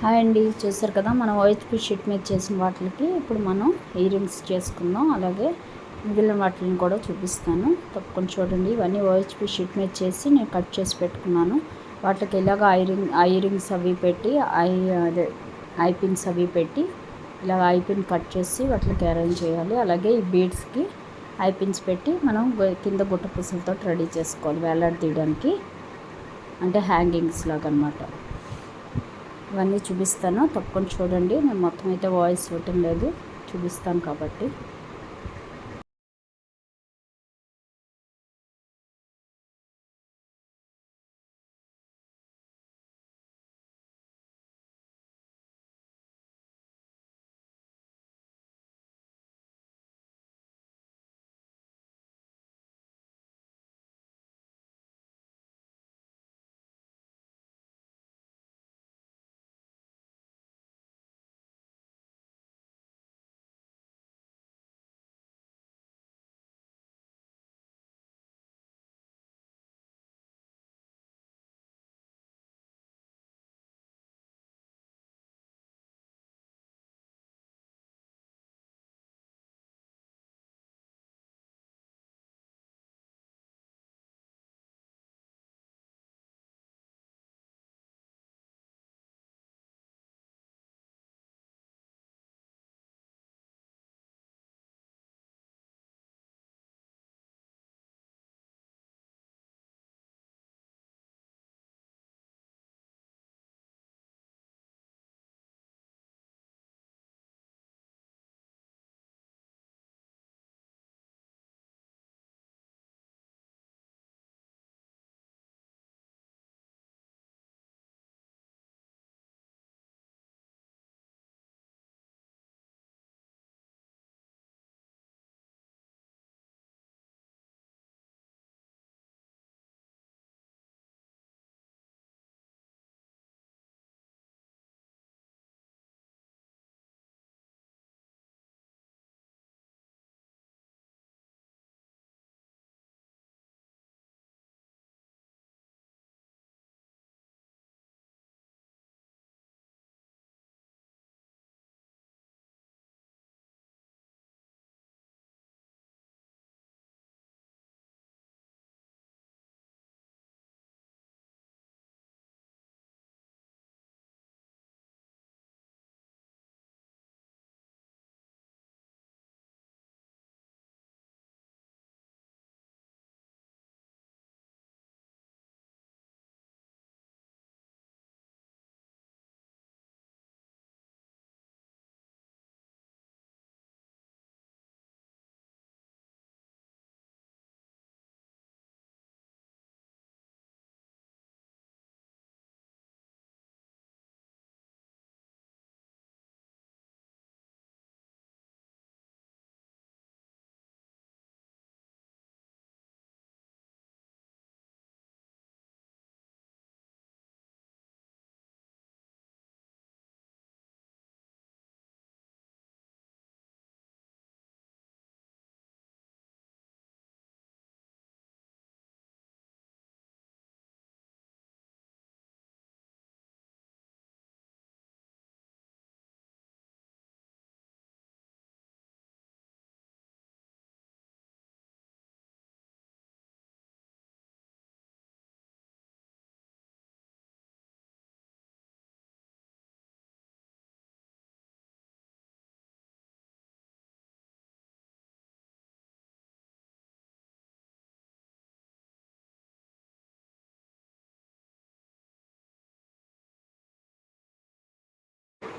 Hi అండి, చూసారు కదా మనం ఓహెచ్పి షీట్ మీద చేసిన వాటికి ఇప్పుడు మనం ఇయర్ రింగ్స్ చేసుకుందాం. అలాగే మిగిలిన వాటిని కూడా చూపిస్తాను, తప్పకుండా చూడండి. ఇవన్నీ ఓహెచ్పి షీట్ మీద చేసి నేను కట్ చేసి పెట్టుకున్నాను. వాటికి ఇలాగ ఐ రింగ్స్ అవి పెట్టి ఐ పిన్స్ అవి పెట్టి ఇలాగ ఐ పిన్ కట్ చేసి వాటికి అరేంజ్ చేయాలి. అలాగే ఈ బీడ్స్కి ఐ పిన్స్ పెట్టి మనం కింద గుట్ట పూసలతో రెడీ చేసుకోవాలి వేలాడదీయడానికి, అంటే హ్యాంగింగ్స్ లాగా అనమాట. ఇవన్నీ చూపిస్తాను, తప్పకుండా చూడండి. నేను మొత్తం అయితే వాయిస్ ఇవ్వటం లేదు, చూపిస్తాను కాబట్టి.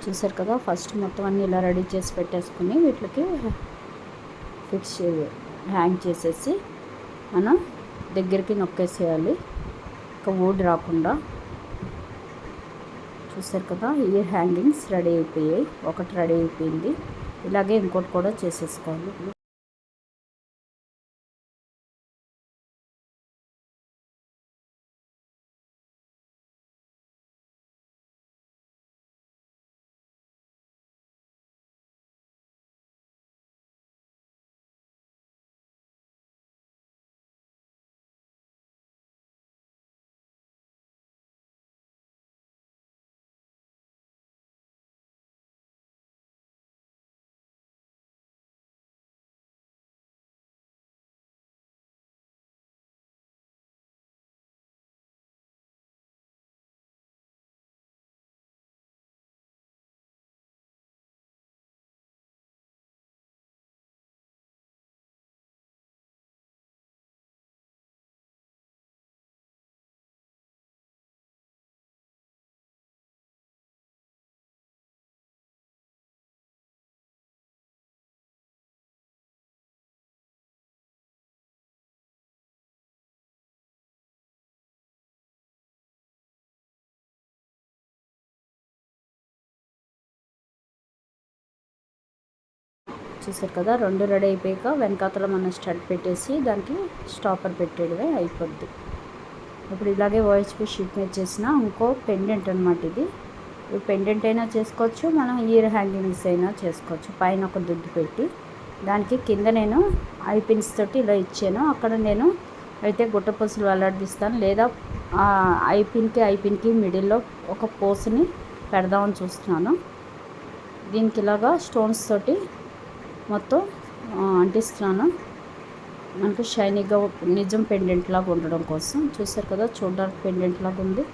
చూసారు కదా, ఫస్ట్ మొత్తం అన్నీ ఇలా రెడీ చేసి పెట్టేసుకుని వీటికి ఫిక్స్ హ్యాంగ్ చేసేసి మనం దగ్గరికి నొక్కేసేయాలి, ఇంకా ఊడి రాకుండా. చూసారు కదా, ఇయర్ హ్యాంగింగ్స్ రెడీ అయిపోయాయి, ఒకటి రెడీ అయిపోయింది. ఇలాగే ఇంకోటి కూడా చేసేసుకోవాలి. చూసారు కదా, రెండు రెడీ అయిపోయాక వెనకాతల మనం స్టడ్ పెట్టేసి దానికి స్టాపర్ పెట్టేయడమే అయిపోద్ది. ఇప్పుడు ఇలాగే ఓహెచ్పి షీట్ మీద చేసిన ఇంకో పెండెంట్ అనమాట ఇది. పెండెంట్ అయినా చేసుకోవచ్చు, మనం ఇయర్ హ్యాంగింగ్స్ అయినా చేసుకోవచ్చు. పైన ఒక దుద్దు పెట్టి దానికి కింద నేను ఐ పిన్స్ తోటి ఇలా ఇచ్చాను. అక్కడ నేను అయితే గుట్టపూసలు వెల్లడిస్తాను, లేదా ఐ పిన్కి మిడిల్లో ఒక పోసుని పెడదామని చూస్తున్నాను. దీనికి ఇలాగా స్టోన్స్ తోటి మొత్తం అంటిస్తున్నాను, మనకు షైనీగా నిజం పెండెంట్ లాగా ఉండడం కోసం. చూసారు కదా, చూడడానికి పెండెంట్ లాగా ఉంది.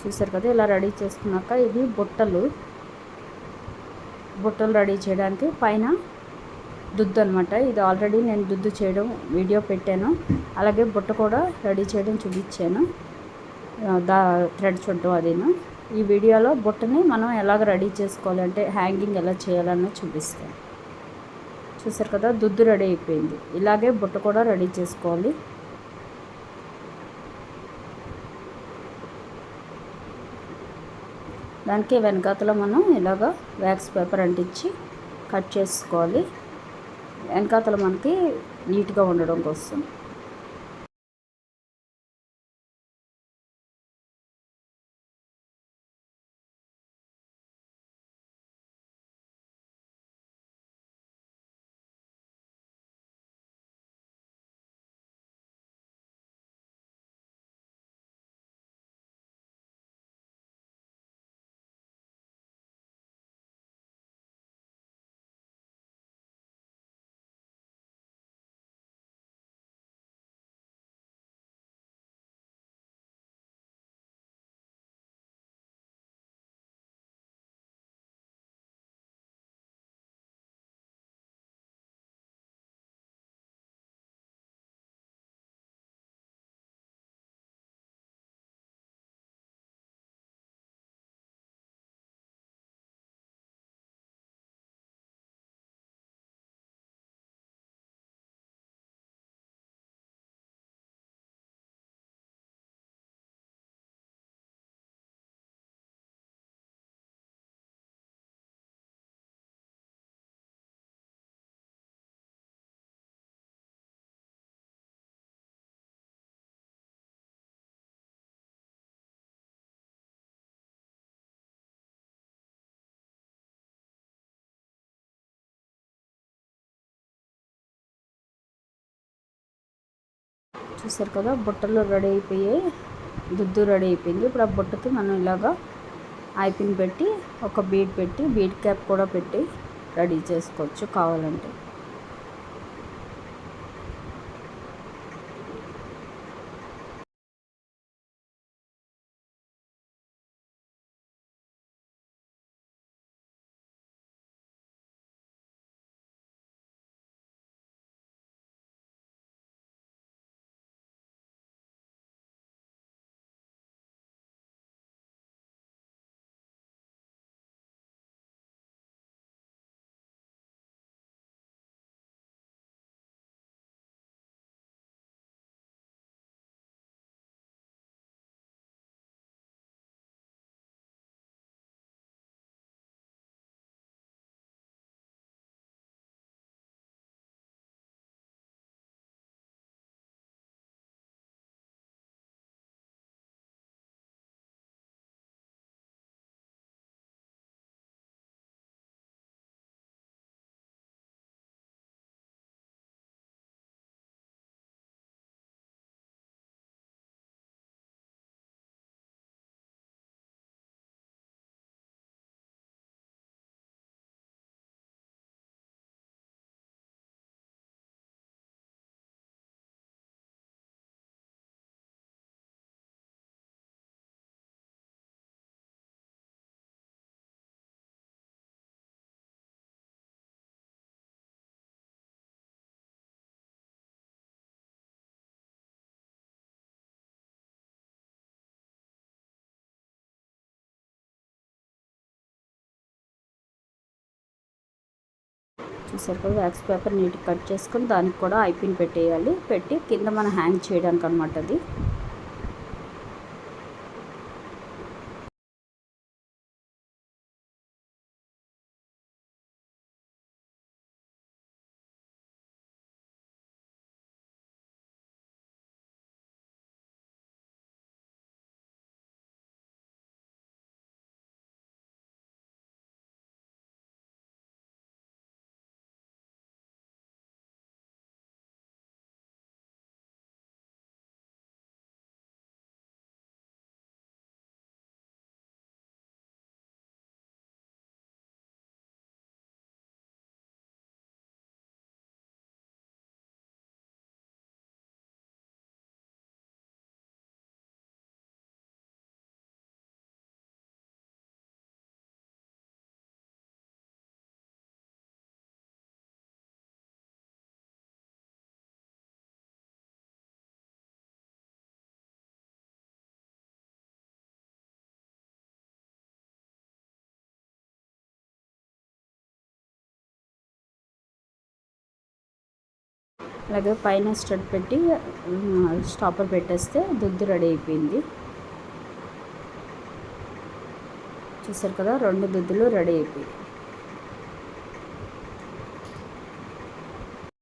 చూసారు కదా, ఇలా రెడీ చేసుకున్నాక ఇది బుట్టలు రెడీ చేయడానికి పైన దుద్దు అనమాట. ఇది ఆల్రెడీ నేను దుద్దు చేయడం వీడియో పెట్టాను, అలాగే బుట్ట కూడా రెడీ చేయడం చూపించాను, థ్రెడ్ చుట్టూ అదేను. ఈ వీడియోలో బుట్టని మనం ఎలాగ రెడీ చేసుకోవాలంటే హ్యాంగింగ్ ఎలా చేయాలన్నో చూపిస్తాను. చూసారు కదా, దుద్దు రెడీ అయిపోయింది. ఇలాగే బుట్ట కూడా రెడీ చేసుకోవాలి. దానికి వెనకాతలో మనం ఇలాగ వ్యాక్స్ పేపర్ అంటించి కట్ చేసుకోవాలి, వెనకాతల మనకి నీట్గా ఉండడం కోసం. చూసారు కదా, బుట్టలు రెడీ అయిపోయాయి, దుద్దు రెడీ అయిపోయింది. ఇప్పుడు ఆ బుట్టకి మనం ఇలాగా ఐపిన్ పెట్టి ఒక బీడ్ పెట్టి బీడ్ క్యాప్ కూడా పెట్టి రెడీ చేసుకోవచ్చు కావాలంటే. చూసారు కదా, వ్యాక్స్ పేపర్ నీట్గా కట్ చేసుకొని దానికి కూడా ఐపిన్ పెట్టేయాలి. పెట్టి కింద మనం హ్యాంగ్ చేయడానికి అనమాట అది. అలాగే పైన స్టడ్ పెట్టి స్టాపర్ పెట్టేస్తే దుద్దు రెడీ అయిపోయింది. చూసారు కదా, 2 దుద్దులు రెడీ అయిపోయాయి.